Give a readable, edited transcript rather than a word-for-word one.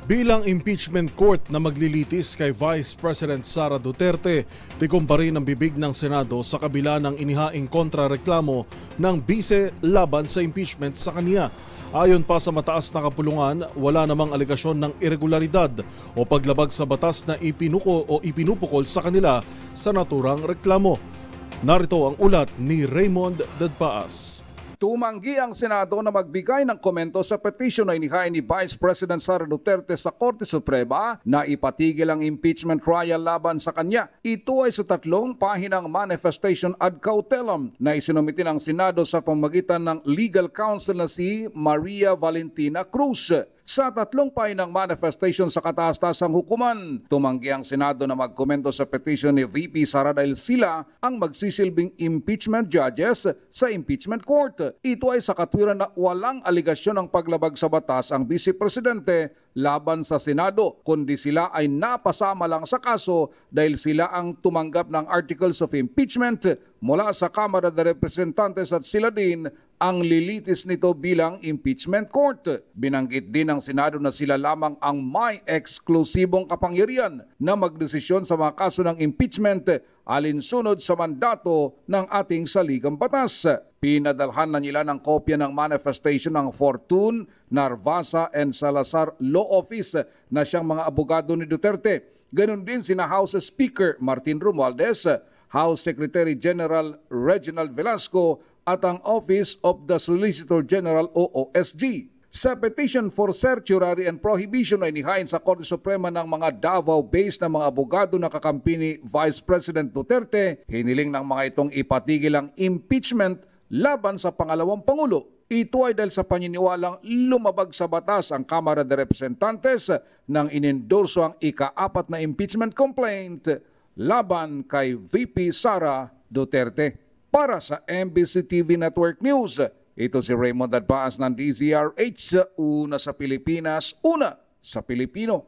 Bilang impeachment court na maglilitis kay Vice President Sara Duterte, tikumpa rin ang bibig ng Senado sa kabila ng inihaing kontrareklamo ng bise laban sa impeachment sa kaniya. Ayon pa sa mataas na kapulungan, wala namang alegasyon ng irregularidad o paglabag sa batas na ipinupukol sa kanila sa naturang reklamo. Narito ang ulat ni Raymond Dadpaas. Tumanggi ang Senado na magbigay ng komento sa petisyon na inihain ni Vice President Sara Duterte sa Korte Suprema na ipatigil ang impeachment trial laban sa kanya. Ito ay sa 3 pahinang manifestation ad cautelam na isinumiti ng Senado sa pamamagitan ng legal counsel na si Maria Valentina Cruz. Sa 3 pahinang manifestation sa kataas-tasang hukuman, tumanggi ang Senado na magkomento sa petition ni VP Sara dahil sila ang magsisilbing impeachment judges sa impeachment court. Ito ay sa katwiran na walang aligasyon ng paglabag sa batas ang Vice Presidente laban sa Senado, kundi sila ay napasama lang sa kaso dahil sila ang tumanggap ng articles of impeachment mula sa Kamara de Representantes at sila din ang lilitis nito bilang impeachment court. Binanggit din ng Senado na sila lamang ang may eksklusibong kapangyarihan na magdesisyon sa mga kaso ng impeachment alinsunod sa mandato ng ating saligang batas. Pinadalhan na nila ng kopya ng manifestation ng Fortune, Narvasa and Salazar Law Office na siyang mga abogado ni Duterte. Ganon din sina House Speaker Martin Romualdez, House Secretary General Reginald Velasco at ang Office of the Solicitor General o OSG. Sa petition for certiorari and prohibition na inihain sa Korte Suprema ng mga Davao-based na mga abogado na kakampi ni Vice President Duterte, hiniling ng mga itong ipatigil ang impeachment laban sa pangalawang Pangulo. Ito ay dahil sa paniniwalang lumabag sa batas ang Kamara de Representantes nang inendorso ang ika-4 na impeachment complaint laban kay VP Sara Duterte. Para sa MBC TV Network News, ito si Raymond Dadpaas ng DZRH, una sa Pilipinas, una sa Pilipino.